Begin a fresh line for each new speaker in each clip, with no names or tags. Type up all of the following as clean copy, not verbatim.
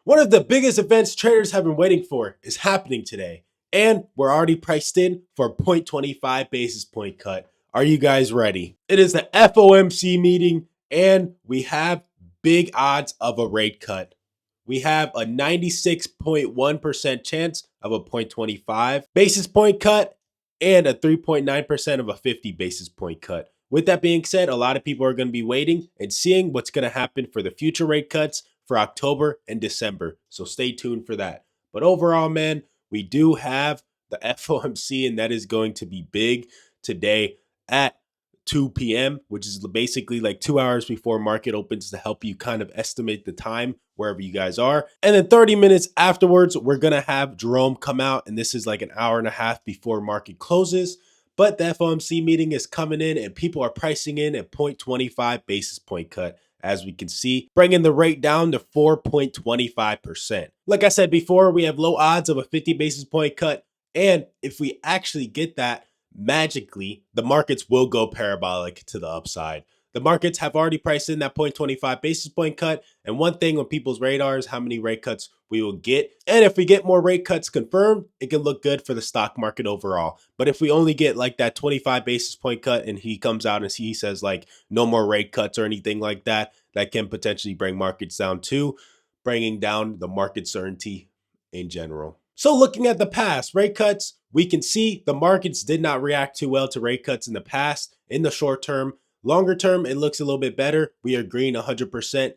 One of the biggest events traders have been waiting for is happening today, and we're already priced in for a 0.25 basis point cut. Are you guys ready? It is the FOMC meeting, and we have big odds of a rate cut. We have a 96.1% chance of a 0.25 basis point cut and a 3.9% of a 50 basis point cut. With that being said, a lot of people are going to be waiting and seeing what's going to happen for the future rate cuts for October and December. So stay tuned for that. But overall, man, we do have the FOMC, and that is going to be big today at 2 p.m., which is basically like 2 hours before market opens to help you kind of estimate the time wherever you guys are. And then 30 minutes afterwards, we're going to have Jerome come out, and this is like an hour and a half before market closes. But the FOMC meeting is coming in, and people are pricing in a 0.25 basis point cut, as we can see, bringing the rate down to 4.25%. Like I said before, we have low odds of a 50 basis point cut. And if we actually get that, magically, the markets will go parabolic to the upside. The markets have already priced in that 0.25 basis point cut. And one thing on people's radar is how many rate cuts we will get. And if we get more rate cuts confirmed, it can look good for the stock market overall. But if we only get like that 25 basis point cut and he comes out and he says like no more rate cuts or anything like that, that can potentially bring markets down too, bringing down the market certainty in general. So looking at the past rate cuts, we can see the markets did not react too well to rate cuts in the past. In the short term, longer term, it looks a little bit better. We are green 100%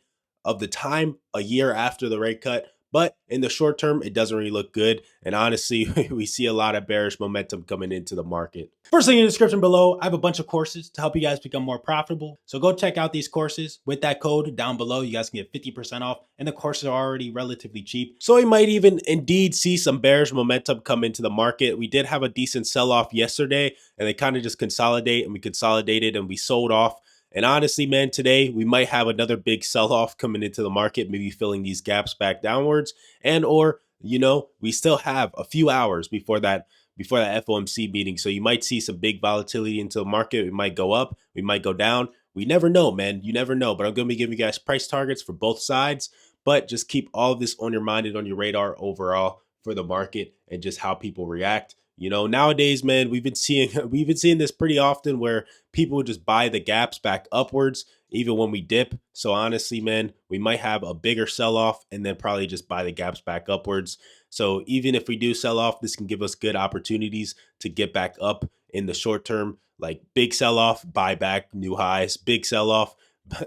of the time a year after the rate cut. But in the short term, it doesn't really look good. And honestly, we see a lot of bearish momentum coming into the market. First link in the description below, I have a bunch of courses to help you guys become more profitable. So go check out these courses. With that code down below, you guys can get 50% off. And the courses are already relatively cheap. So we might even indeed see some bearish momentum come into the market. We did have a decent sell-off yesterday, and they kind of just consolidate, and we consolidated and we sold off. And honestly, man, today we might have another big sell-off coming into the market, maybe filling these gaps back downwards. And or, we still have a few hours before that FOMC meeting. So you might see some big volatility into the market. We might go up, we might go down. We never know, man. You never know. But I'm going to be giving you guys price targets for both sides. But just keep all of this on your mind and on your radar overall for the market and just how people react. Nowadays, man, we've been seeing this pretty often where people just buy the gaps back upwards, even when we dip. So honestly, man, we might have a bigger sell-off and then probably just buy the gaps back upwards. So even if we do sell off, this can give us good opportunities to get back up in the short term, like big sell-off, buy back new highs, big sell-off,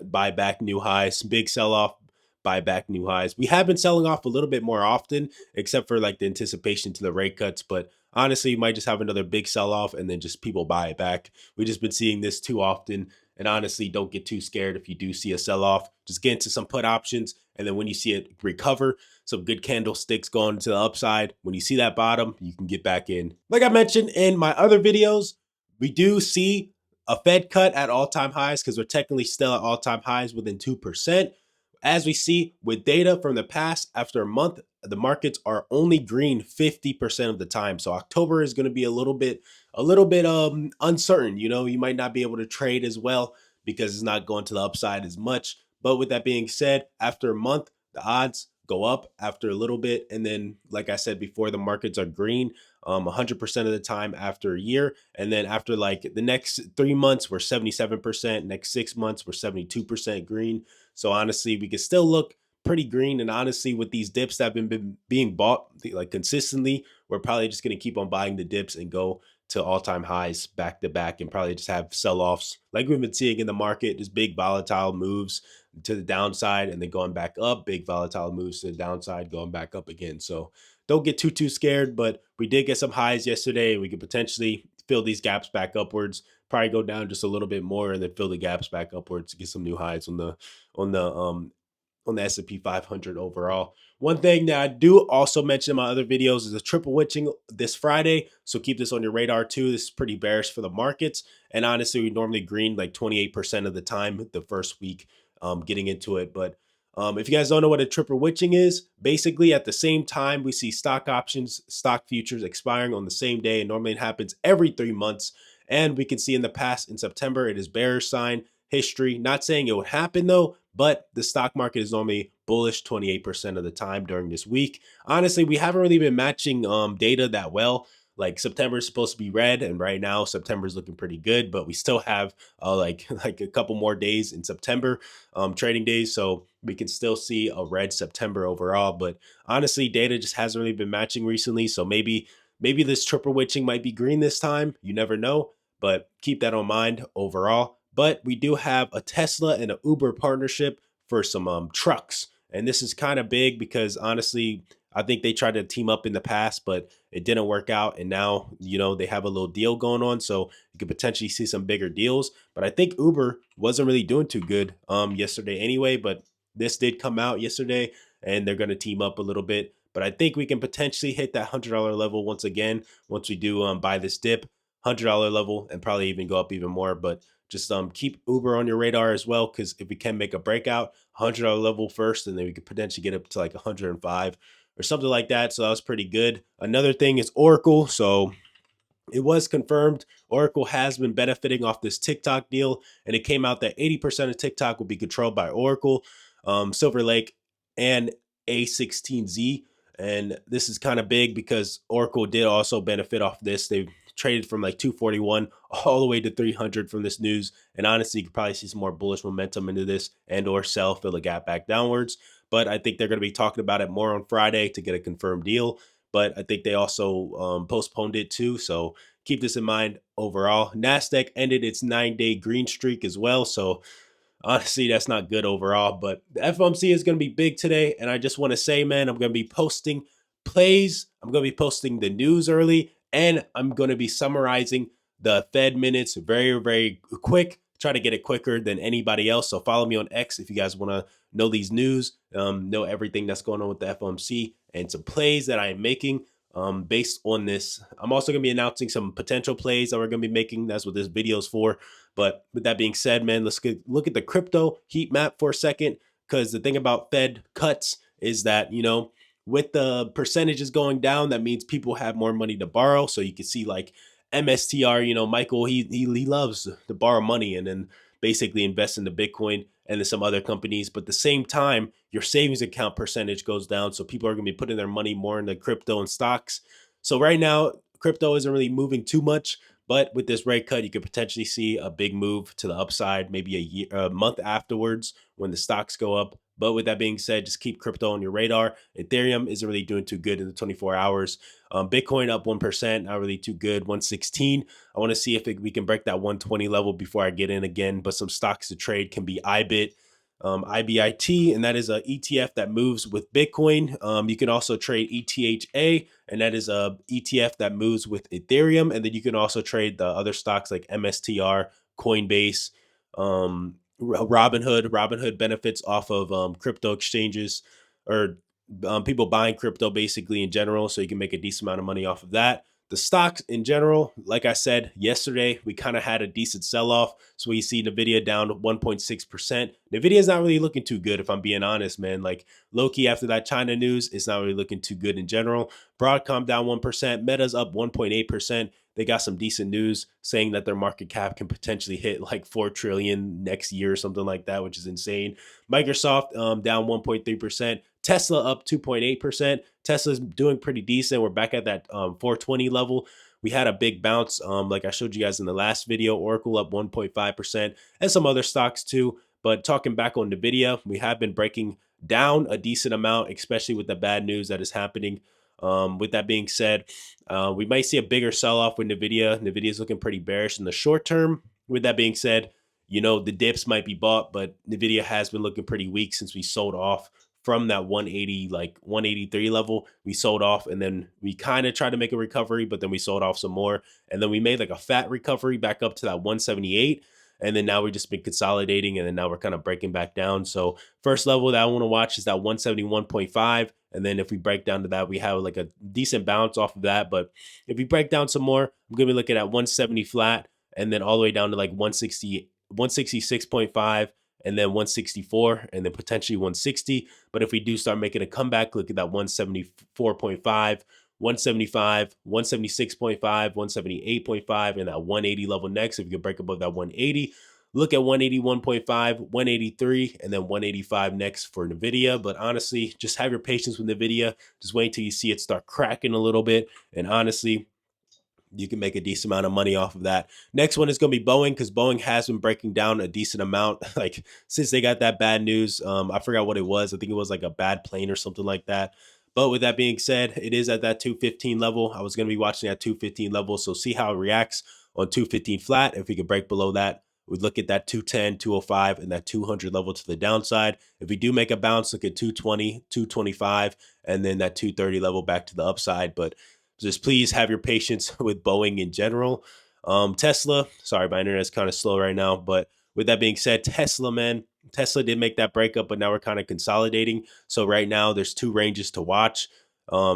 buy back new highs, big sell-off, buy back new highs. We have been selling off a little bit more often, except for like the anticipation to the rate cuts. But honestly, you might just have another big sell off and then just people buy it back. We've just been seeing this too often. And honestly, don't get too scared if you do see a sell off. Just get into some put options. And then when you see it recover, some good candlesticks going to the upside. When you see that bottom, you can get back in. Like I mentioned in my other videos, we do see a Fed cut at all-time highs because we're technically still at all-time highs within 2%. As we see with data from the past, after a month, the markets are only green 50% of the time. So October is going to be a little bit uncertain. You might not be able to trade as well because it's not going to the upside as much. But with that being said, after a month, the odds go up after a little bit. And then, like I said before, the markets are green 100% of the time after a year. And then after like the next 3 months, we're 77%. Next 6 months, we're 72% green. So honestly, we could still look pretty green. And honestly, with these dips that have been being bought like consistently, we're probably just going to keep on buying the dips and go to all-time highs back to back and probably just have sell-offs like we've been seeing in the market, just big volatile moves to the downside and then going back up, big volatile moves to the downside, going back up again. So don't get too scared, but we did get some highs yesterday. We could potentially fill these gaps back upwards, probably go down just a little bit more and then fill the gaps back upwards to get some new highs on the S&P 500 overall. One thing that I do also mention in my other videos is a triple witching this Friday. So keep this on your radar too. This is pretty bearish for the markets. And honestly, we normally green like 28% of the time the first week getting into it. But if you guys don't know what a triple witching is, basically at the same time, we see stock options, stock futures expiring on the same day. And normally it happens every 3 months. And we can see in the past in September, it is bearish sign history. Not saying it would happen though, but the stock market is normally bullish 28% of the time during this week. Honestly, we haven't really been matching data that well. Like September is supposed to be red, and right now September is looking pretty good, but we still have like a couple more days in September, trading days, so we can still see a red September overall. But honestly, data just hasn't really been matching recently, so maybe this triple witching might be green this time. You never know, but keep that on mind overall. But we do have a Tesla and an Uber partnership for some trucks, and this is kind of big because honestly, I think they tried to team up in the past, but it didn't work out. And now, they have a little deal going on. So you could potentially see some bigger deals. But I think Uber wasn't really doing too good yesterday anyway. But this did come out yesterday and they're going to team up a little bit. But I think we can potentially hit that $100 level once again, once we do buy this dip, $100 level, and probably even go up even more. But just keep Uber on your radar as well, because if we can make a breakout, $100 level first, and then we could potentially get up to like 105 or something like that. So that was pretty good. Another thing is Oracle. So it was confirmed Oracle has been benefiting off this TikTok deal, and it came out that 80% of TikTok will be controlled by Oracle, Silver Lake, and A16Z. And this is kind of big because Oracle did also benefit off this. They traded from like 241 all the way to 300 from this news. And honestly, you could probably see some more bullish momentum into this and or sell, fill a gap back downwards. But I think they're going to be talking about it more on Friday to get a confirmed deal. But I think they also postponed it too. So keep this in mind overall. NASDAQ ended its 9-day green streak as well. So honestly, that's not good overall. But the FOMC is going to be big today. And I just want to say, man, I'm going to be posting plays. I'm going to be posting the news early. And I'm going to be summarizing the Fed minutes very, very quick. Try to get it quicker than anybody else. So follow me on X if you guys want to know these news, know everything that's going on with the FOMC and some plays that I am making based on this. I'm also going to be announcing some potential plays that we're going to be making. That's what this video is for. But with that being said, man, let's look at the crypto heat map for a second, because the thing about Fed cuts is that, with the percentages going down, that means people have more money to borrow. So you can see like MSTR, Michael, he loves to borrow money and then basically invest into Bitcoin and then some other companies. But at the same time, your savings account percentage goes down. So people are going to be putting their money more into crypto and stocks. So right now, crypto isn't really moving too much. But with this rate cut, you could potentially see a big move to the upside, maybe a month afterwards when the stocks go up. But with that being said, just keep crypto on your radar. Ethereum isn't really doing too good in the 24 hours. Bitcoin up 1%, not really too good, 116. I want to see if we can break that 120 level before I get in again. But some stocks to trade can be IBIT, IBIT, and that is a ETF that moves with Bitcoin. You can also trade ETHA, and that is a ETF that moves with Ethereum. And then you can also trade the other stocks like MSTR, Coinbase, Robinhood. Robinhood benefits off of crypto exchanges or people buying crypto basically in general. So you can make a decent amount of money off of that. The stocks in general, like I said yesterday, we kind of had a decent sell-off. So we see NVIDIA down 1.6%. NVIDIA is not really looking too good, if I'm being honest, man. Like low-key after that China news, it's not really looking too good in general. Broadcom down 1%. Meta's up 1.8%. They got some decent news saying that their market cap can potentially hit like 4 trillion next year or something like that, which is insane. Microsoft down 1.3%. Tesla up 2.8%. Tesla's doing pretty decent. We're back at that 420 level. We had a big bounce, like I showed you guys in the last video. Oracle up 1.5%, and some other stocks too. But talking back on NVIDIA, we have been breaking down a decent amount, especially with the bad news that is happening. With that being said, we might see a bigger sell-off with NVIDIA. NVIDIA is looking pretty bearish in the short term. With that being said, the dips might be bought, but NVIDIA has been looking pretty weak since we sold off from that 180, like 183 level. We sold off, and then we kind of tried to make a recovery, but then we sold off some more. And then we made like a fat recovery back up to that 178. And then now we've just been consolidating, and then now we're kind of breaking back down. So first level that I want to watch is that 171.5. And then if we break down to that, we have like a decent bounce off of that. But if we break down some more, I'm going to be looking at 170 flat, and then all the way down to like 160, 166.5, and then 164, and then potentially 160. But if we do start making a comeback, look at that 174.5, 175, 176.5, 178.5, and that 180 level next. If we can break above that 180, look at 181.5, 183, and then 185 next for NVIDIA. But honestly, just have your patience with NVIDIA. Just wait until you see it start cracking a little bit. And honestly, you can make a decent amount of money off of that. Next one is going to be Boeing, because Boeing has been breaking down a decent amount like since they got that bad news. I forgot what it was. I think it was like a bad plane or something like that. But with that being said, it is at that 215 level. I was going to be watching at 215 level, so see how it reacts on 215 flat. If we could break below that, we'd look at that 210, 205, and that 200 level to the downside. If we do make a bounce, look at 220, 225, and then that 230 level back to the upside. But just please have your patience with Boeing in general. Tesla, sorry, my internet is kind of slow right now. But with that being said, Tesla, man, Tesla did make that breakup, but now we're kind of consolidating. So right now there's two ranges to watch.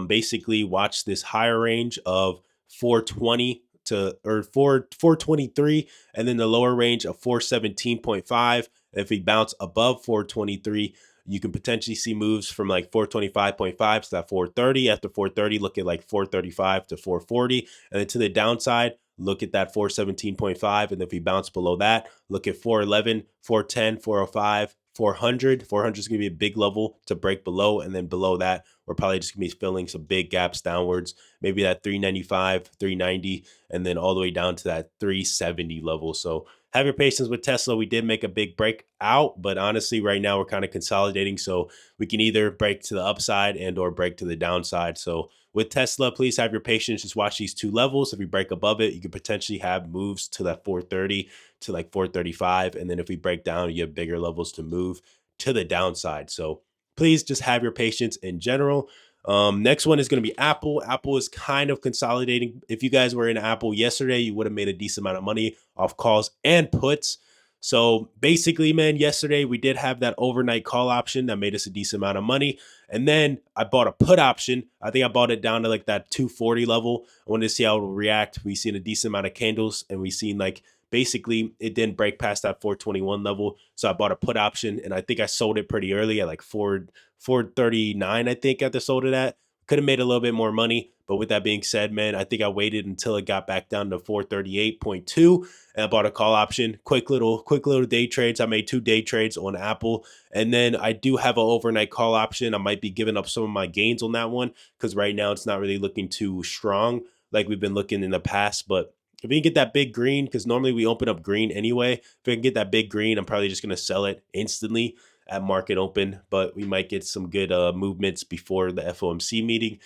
Basically, watch this higher range of 420 to or 423, and then the lower range of 417.5. If we bounce above 423, you can potentially see moves from like 425.5 to that 430. After 430, look at like 435 to 440. And then to the downside, look at that 417.5. And if we bounce below that, look at 411, 410, 405, 400. 400 is going to be a big level to break below. And then below that, we're probably just going to be filling some big gaps downwards. Maybe that 395, 390, and then all the way down to that 370 level. So have your patience with Tesla. We did make a big break out, but honestly, right now we're kind of consolidating. So we can either break to the upside and or break to the downside. So with Tesla, please have your patience. Just watch these two levels. If we break above it, you could potentially have moves to that 430 to like 435. And then if we break down, you have bigger levels to move to the downside. So please just have your patience in general. Next one is going to be Apple. Apple is kind of consolidating. If you guys were in Apple yesterday, you would have made a decent amount of money off calls and puts. So basically, man, yesterday we did have that overnight call option that made us a decent amount of money. And then I bought a put option. I think I bought it down to like that 240 level. I wanted to see how it will react. We seen a decent amount of candles, and we seen like basically it didn't break past that 421 level. So I bought a put option, and I think I sold it pretty early at like 439, I think, at the sold it at. Could have made a little bit more money. But with that being said, man, I think I waited until it got back down to 438.2, and I bought a call option. Quick little day trades. I made 2 day trades on Apple. And then I do have an overnight call option. I might be giving up some of my gains on that one, because right now it's not really looking too strong like we've been looking in the past. But if we can get that big green, because normally we open up green anyway, if we can get that big green, I'm probably just going to sell it instantly at market open. But we might get some good movements before the FOMC meeting,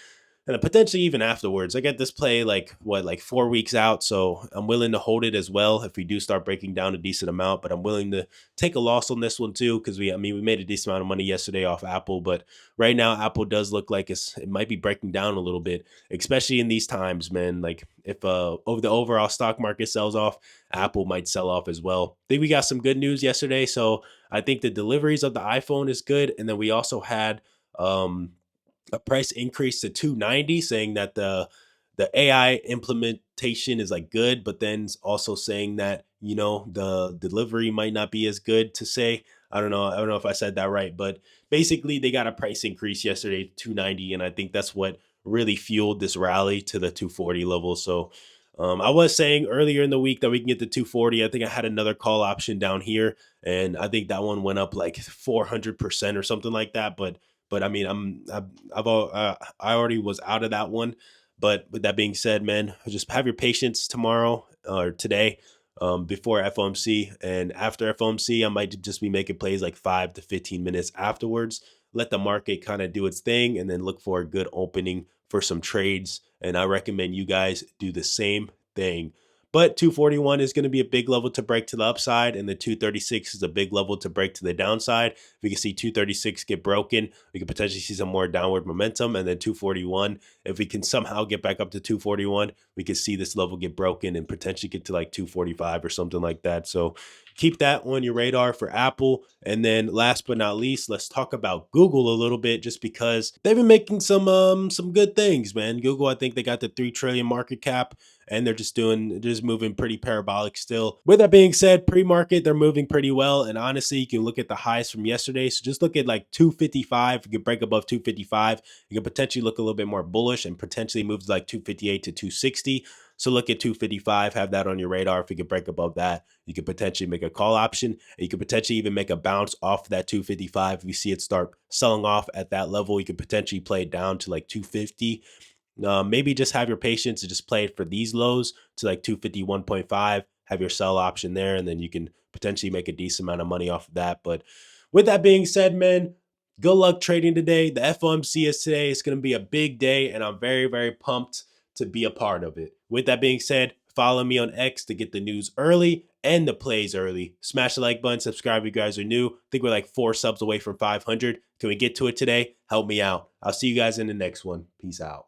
and potentially even afterwards. I get this play like 4 weeks out, so I'm willing to hold it as well if we do start breaking down a decent amount. But I'm willing to take a loss on this one too, because we made a decent amount of money yesterday off Apple. But right now, Apple does look like it might be breaking down a little bit, especially in these times, man. Like if over the overall stock market sells off, Apple might sell off as well. I think we got some good news yesterday, so I think the deliveries of the iPhone is good, and then we also had a price increase to 290, saying that the AI implementation is like good, but then also saying that, the delivery might not be as good to say. I don't know if I said that right, but basically they got a price increase yesterday, 290, and I think that's what really fueled this rally to the 240 level. So I was saying earlier in the week that we can get to 240. I think I had another call option down here, and I think that one went up like 400% or something like that. But I mean, I already was out of that one. But with that being said, man, just have your patience tomorrow or today, before FOMC, and after FOMC, I might just be making plays like 5 to 15 minutes afterwards. Let the market kind of do its thing, and then look for a good opening for some trades. And I recommend you guys do the same thing. But 241 is going to be a big level to break to the upside, and the 236 is a big level to break to the downside. If we can see 236 get broken, we could potentially see some more downward momentum. And then 241, if we can somehow get back up to 241, we could see this level get broken and potentially get to like 245 or something like that. So keep that on your radar for Apple. And then last but not least, let's talk about Google a little bit, just because they've been making some good things, man. Google, I think they got the 3 trillion market cap, and they're just moving pretty parabolic still. With that being said, pre-market, they're moving pretty well. And honestly, you can look at the highs from yesterday. So just look at like 255. You can break above 255. You can potentially look a little bit more bullish and potentially move to like 258 to 260. So look at 255, have that on your radar. If we could break above that, you could potentially make a call option, and you could potentially even make a bounce off that 255. If you see it start selling off at that level, you could potentially play it down to like 250. Maybe just have your patience and just play it for these lows to like 251.5, have your sell option there, and then you can potentially make a decent amount of money off of that. But with that being said, man, good luck trading today. The FOMC is today. It's going to be a big day, and I'm very, very pumped to be a part of it. With that being said, follow me on X to get the news early and the plays early. Smash the like button, subscribe if you guys are new. I think we're like 4 subs away from 500. Can we get to it today? Help me out. I'll see you guys in the next one. Peace out.